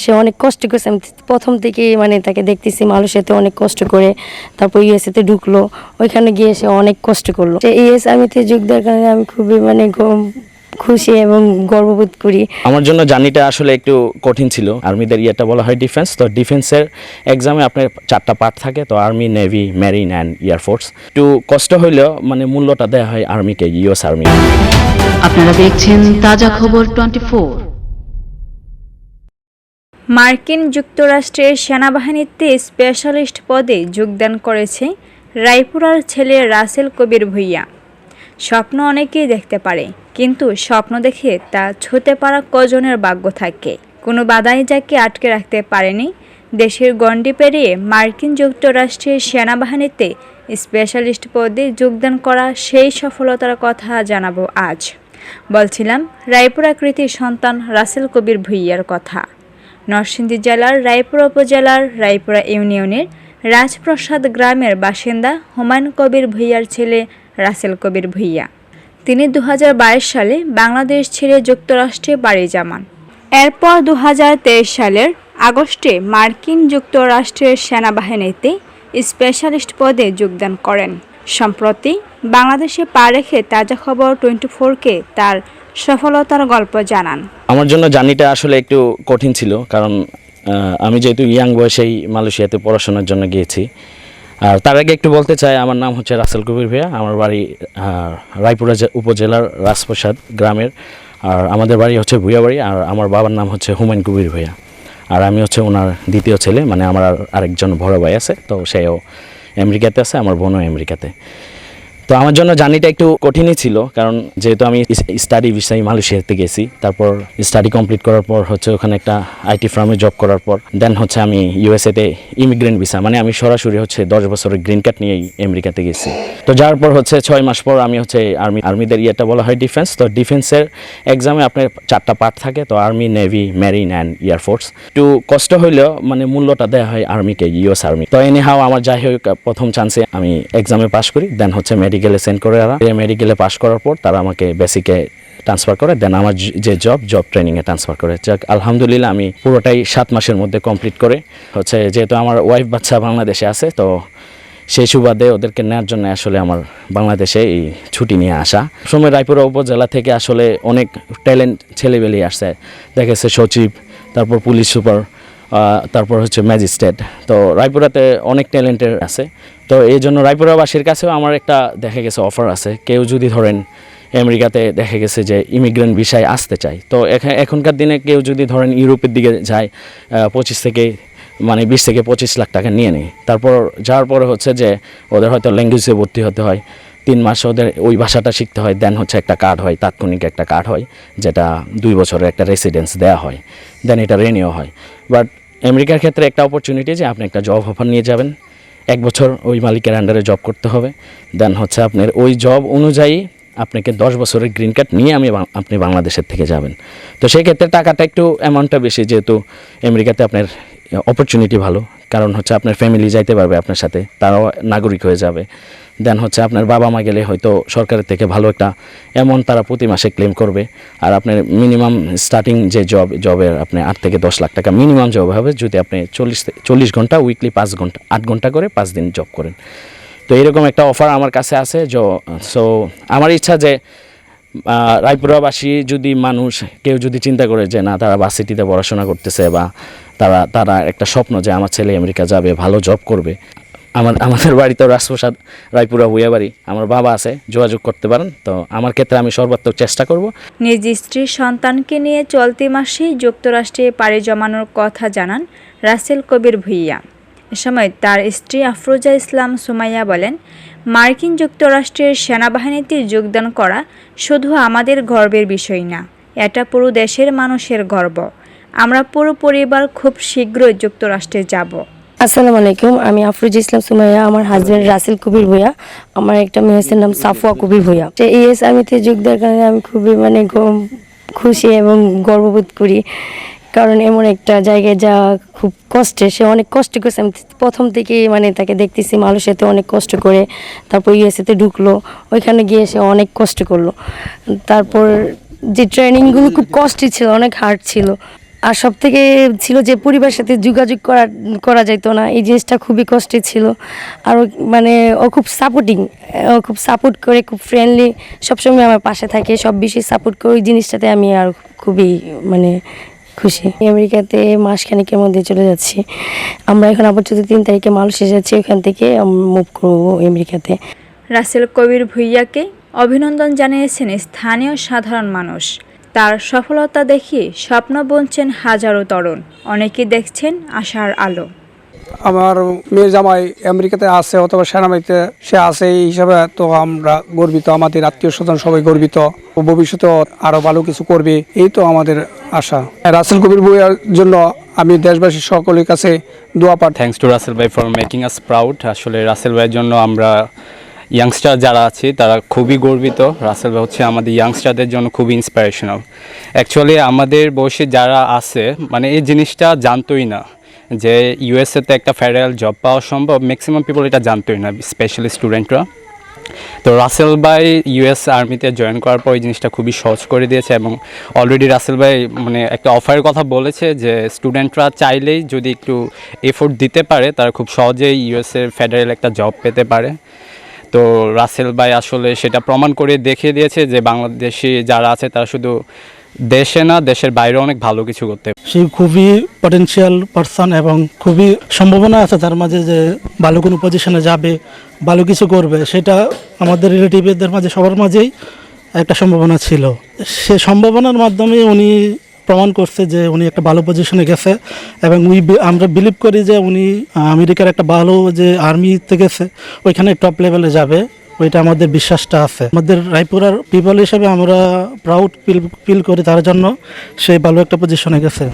সে অনেক কষ্ট করছে। আমি প্রথম থেকে মানে তাকে দেখতেছি মালয়েশিয়াতে অনেক কষ্ট করে, তারপর ইউএসএতে ঢুকলো, ওইখানে গিয়ে সে অনেক কষ্ট করলো। ইউএস আর্মিতে যোগ দেওয়ার কারণে আমি খুবই মানে খুশি এবং গর্ববোধ করি। আমার জন্য জার্নিটা আসলে একটু কঠিন ছিল। আর্মিদের ইয়েটা বলা হয় ডিফেন্স, তো ডিফেন্সের এক্সামে আপনার 4টা পার্ট থাকে, তো army, navy, marine and air force. একটু কষ্ট হইলেও মানে মূল্যটা দেওয়া হয় আর্মিকে, ইউএস আর্মি। আপনারা দেখছেন তাজা খবর 24। মার্কিন যুক্তরাষ্ট্রের সেনাবাহিনীতে স্পেশালিস্ট পদে যোগদান করেছে রায়পুরার ছেলে রাসেল কবির ভূঁইয়া। স্বপ্ন অনেকেই দেখতে পারে, কিন্তু স্বপ্ন দেখে তা ছুঁতে পারা কজনের ভাগ্য থাকে। কোনো বাধাই যাকে আটকে রাখতে পারেনি। দেশের গণ্ডি পেরিয়ে মার্কিন যুক্তরাষ্ট্রের সেনাবাহিনীতে স্পেশালিস্ট পদে যোগদান করা সেই সফলতার কথা জানাবো আজ। বলছিলাম রায়পুরা কৃতির সন্তান রাসেল কবির ভূঁইয়ার কথা। নরসিংদী জেলার রায়পুরা উপজেলার রায়পুরা ইউনিয়নের রাজপ্রসাদ গ্রামের বাসিন্দা হুমায়ুন কবির ভূঁইয়ার ছেলে রাসেল কবির ভূঁইয়া। তিনি 2022 সালে বাংলাদেশ ছেড়ে যুক্তরাষ্ট্রে পাড়ি জমান। এরপর 2023 সালের আগস্টে মার্কিন যুক্তরাষ্ট্রের সেনাবাহিনীতে স্পেশালিস্ট পদে যোগদান করেন। সম্প্রতি বাংলাদেশে পা রেখে তাজা খবর 24কে তার সফলতার গল্প জানান। আমার জন্য জার্নিটা আসলে একটু কঠিন ছিল, কারণ আমি যেহেতু ইয়াং বয়সেই মালয়েশিয়াতে পড়াশোনার জন্য গিয়েছি। আর তার আগে একটু বলতে চাই, আমার নাম হচ্ছে রাসেল কবির ভূঁইয়া। আমার বাড়ি রায়পুরা উপজেলার রাজপ্রসাদ গ্রামের, আর আমাদের বাড়ি হচ্ছে ভূঁইয়া বাড়ি। আর আমার বাবার নাম হচ্ছে হুমায়ুন কবির ভূঁইয়া, আর আমি হচ্ছে ওনার দ্বিতীয় ছেলে। মানে আমার আরেকজন বড় ভাই আছে, তো সেও আমেরিকাতে আছে, আমার বোনও আমেরিকাতে। তো আমার জন্য জার্নিটা একটু কঠিনই ছিল, কারণ যেহেতু আমি স্টাডি ভিসায় মালয়েশিয়াতে গেছি, তারপর স্টাডি কমপ্লিট করার পর হচ্ছে ওখানে একটা আইটি ফার্মে জব করার পর দেন হচ্ছে আমি ইউএসএতে ইমিগ্রেন্ট ভিসা, মানে আমি সরাসরি হচ্ছে 10 বছরের গ্রিন কার্ড নিয়েই আমেরিকাতে গেছি। তো যাওয়ার পর হচ্ছে 6 মাস পর আমি হচ্ছে আর্মিদের ইয়েটা বলা হয় ডিফেন্স, তো ডিফেন্সের এক্সামে আপনার 4টা পার্ট থাকে, তো army, navy, marine and air force. একটু কষ্ট হইলেও মানে মূল্যটা দেওয়া হয় আর্মিকে, ইউএস আর্মি। তো এনিহাও আমার যাই হোক প্রথম চান্সে আমি এক্সামে পাস করি, দেন হচ্ছে মেডিকেলে সেন্ড করে। মেডিকেলে পাস করার পর তারা আমাকে বেসিকে ট্রান্সফার করে, দেন আমার যে জব ট্রেনিংয়ে ট্রান্সফার করে। যাক আলহামদুলিল্লাহ আমি পুরোটাই 7 মাসের মধ্যে কমপ্লিট করে হচ্ছে, যেহেতু আমার ওয়াইফ বাচ্চা বাংলাদেশে আছে, তো সেই সুবাদে ওদেরকে নেওয়ার জন্য আসলে আমার বাংলাদেশে এই ছুটি নিয়ে আসা। সময় রায়পুরা উপজেলা থেকে আসলে অনেক ট্যালেন্ট ছেলেবেলি আসছে, দেখেছে সচিব, তারপর পুলিশ সুপার, তারপর হচ্ছে ম্যাজিস্ট্রেট। তো রায়পুরাতে অনেক ট্যালেন্টের আছে, তো এই জন্য রায়পুরাবাসীর কাছেও আমার একটা দেখা গেছে অফার আছে। কেউ যদি ধরেন আমেরিকাতে দেখা গেছে যে ইমিগ্রেন্ট ভিসায় আসতে চায়, তো এখনকার দিনে কেউ যদি ধরেন ইউরোপের দিকে যায় 20 থেকে 25 লাখ টাকা নিয়ে নেয়। তারপর যাওয়ার পরে হচ্ছে যে ওদের হয়তো ল্যাঙ্গুয়েজে ভর্তি হতে হয়, 3 মাস ওদের ওই ভাষাটা শিখতে হয়, দেন হচ্ছে একটা কার্ড হয়, তাৎক্ষণিক একটা কার্ড হয়, যেটা 2 বছরের একটা রেসিডেন্স দেওয়া হয়, দেন এটা রিনিউ হয়। বাট আমেরিকার ক্ষেত্রে একটা অপরচুনিটি যে আপনি একটা জব অফার নিয়ে যাবেন, 1 বছর ওই মালিকের আন্ডারে জব করতে হবে, দেন হচ্ছে আপনার ওই জব অনুযায়ী আপনাকে 10 বছরের গ্রিন কার্ড নিয়ে আপনি বাংলাদেশের থেকে যাবেন। তো সেই ক্ষেত্রে টাকাটা একটু অ্যামাউন্টটা বেশি, যেহেতু আমেরিকাতে আপনার অপরচুনিটি ভালো, কারণ হচ্ছে আপনার ফ্যামিলি যাইতে পারবে আপনার সাথে, তারাও নাগরিক হয়ে যাবে। দেন হচ্ছে আপনার বাবা মা গেলে হয়তো সরকারের থেকে ভালো একটা অ্যামাউন্ট তারা প্রতি মাসে ক্লেম করবে। আর আপনার মিনিমাম স্টার্টিং যে জবের আপনি 8 থেকে 10 লাখ টাকা মিনিমাম জব হবে, যদি আপনি 40 ঘন্টা উইকলি 8 ঘন্টা করে 5 দিন জব করেন। তো এরকম একটা অফার আমার কাছে আছে। সো আমার ইচ্ছা যে রায়পুরাবাসী যদি মানুষ কেউ যদি চিন্তা করে যে না, তারা ভার্সিটিতে পড়াশোনা করতেছে, বা তারা একটা স্বপ্ন যে আমার ছেলে আমেরিকা যাবে, ভালো জব করবে। আমাদের বাড়িতে রাজপ্রসাদ রায়পুরা ভূঁইয়া বাড়ি, আমার বাবা আছে, যোগাযোগ করতে পারেন। তো আমার ক্ষেত্রে আমি সর্বাত্মক চেষ্টা করব। নিজ স্ত্রীর সন্তানকে নিয়ে চলতি মাসেই যুক্তরাষ্ট্রে পাড়ি জমানোর কথা জানান রাসেল কবির ভূঁইয়া। এ সময় তার স্ত্রী আফরোজা ইসলাম সুমাইয়া বলেন, মার্কিন যুক্তরাষ্ট্রের সেনাবাহিনীতে যোগদান করা শুধু আমাদের গর্বের বিষয় না, এটা পুরো দেশের মানুষের গর্ব। আমরা পুরো পরিবার খুব শীঘ্রই যুক্তরাষ্ট্রে যাব। আসসালামু আলাইকুম, আমি আফরোজা ইসলাম সুমাইয়া, আমার হাজব্যান্ড রাসেল কবির ভূঁইয়া, আমার একটা মেয়ের নাম সাফওয়া কবির ভূঁইয়া। ইউএস আর্মিতে যোগ দেওয়ার কারণে আমি খুবই মানে খুশি এবং গর্ববোধ করি, কারণ এমন একটা জায়গায় যা খুব কষ্টে, সে অনেক কষ্ট করছে। আমি প্রথম থেকে মানে তাকে দেখতেছি মালয়েশিয়াতে অনেক কষ্ট করে, তারপর ইউএসএতে ঢুকলো, ওইখানে গিয়ে সে অনেক কষ্ট করলো। তারপর যে ট্রেনিংগুলো খুব কষ্টই ছিল, অনেক হার্ড ছিল। আর সব থেকে ছিল যে পরিবারের সাথে যোগাযোগ করা যেত না, এই জিনিসটা খুবই কষ্টের ছিল। আর মানে ও খুব সাপোর্টিং, ও খুব সাপোর্ট করে, খুব ফ্রেন্ডলি, সবসময় আমার পাশে থাকে, সব বিষয়ে সাপোর্ট করে। ওই জিনিসটাতে আমি আর খুবই মানে খুশি। আমেরিকাতে মাসখানেকের মধ্যে চলে যাচ্ছি। আমরা এখন আপাতত 3 তারিখে মালয়েশিয়া যাচ্ছি, ওখান থেকে মুভ করবো আমেরিকাতে। রাসেল কবির ভূঁইয়াকে অভিনন্দন জানিয়েছেন স্থানীয় সাধারণ মানুষ। তার সফলতা দেখে স্বপ্ন বুনছেন হাজারো তরুণ, অনেকেই দেখছেন আশার আলো। আমার মেয়ের জামাই আমেরিকাতে আছে অথবা সেনাবাহিনীতে সে আছে, এই হিসাবে তো আমরা গর্বিত, আমাদের আত্মীয় স্বজন সবাই গর্বিত। ভবিষ্যতে আরো ভালো কিছু করবে, এই তো আমাদের আশা। রাসেল কবির ভূঁইয়ার জন্য আমি দেশবাসী সকলের কাছে দোয়া পাঠ। থ্যাঙ্কস টু রাসেল ভাই ফর মেকিং আস প্রাউড। আসলে রাসেল ভাইয়ের জন্য আমরা ইয়াংস্টার যারা আছি তারা খুবই গর্বিত। রাসেল ভাই হচ্ছে আমাদের ইয়াংস্টারদের জন্য খুবই ইন্সপিরেশনাল। অ্যাকচুয়ালি আমাদের বয়সে যারা আছে মানে এই জিনিসটা জানতোই না যে ইউএসএতে একটা ফেডারেল জব পাওয়া সম্ভব, ম্যাক্সিমাম পিপল এটা জানতোই না, স্পেশালি স্টুডেন্টরা। তো রাসেল ভাই ইউএস আর্মিতে জয়েন করার পর এই জিনিসটা খুবই সহজ করে দিয়েছে এবং অলরেডি রাসেল ভাই মানে একটা অফারের কথা বলেছে যে স্টুডেন্টরা চাইলেই যদি একটু এফোর্ট দিতে পারে তারা খুব সহজেই ইউএসএর ফেডারেল একটা জব পেতে পারে। তো রাসেল ভাই আসলে সেটা প্রমাণ করে দেখিয়ে দিয়েছে যে বাংলাদেশি যারা আছে তারা শুধু দেশে না দেশের বাইরে অনেক ভালো কিছু করতে। সে খুবই পটেনশিয়াল পারসন এবং খুবই সম্ভাবনা আছে তার মাঝে যে ভালো কোনো পজিশনে যাবে, ভালো কিছু করবে। সেটা আমাদের রিলেটিভদের মাঝে সবার মাঝেই একটা সম্ভাবনা ছিল। সে সম্ভাবনার মাধ্যমে উনি প্রমাণ করছে যে উনি একটা ভালো পজিশনে গেছে এবং আমরা বিলিভ করি যে উনি আমেরিকার একটা ভালো যে আর্মিতে গেছে ওইখানে টপ লেভেলে যাবে, ওইটা আমাদের বিশ্বাসটা আছে। আমাদের রায়পুরার পিপল হিসেবে আমরা প্রাউড ফিল করি তার জন্য সে ভালো একটা পজিশনে গেছে।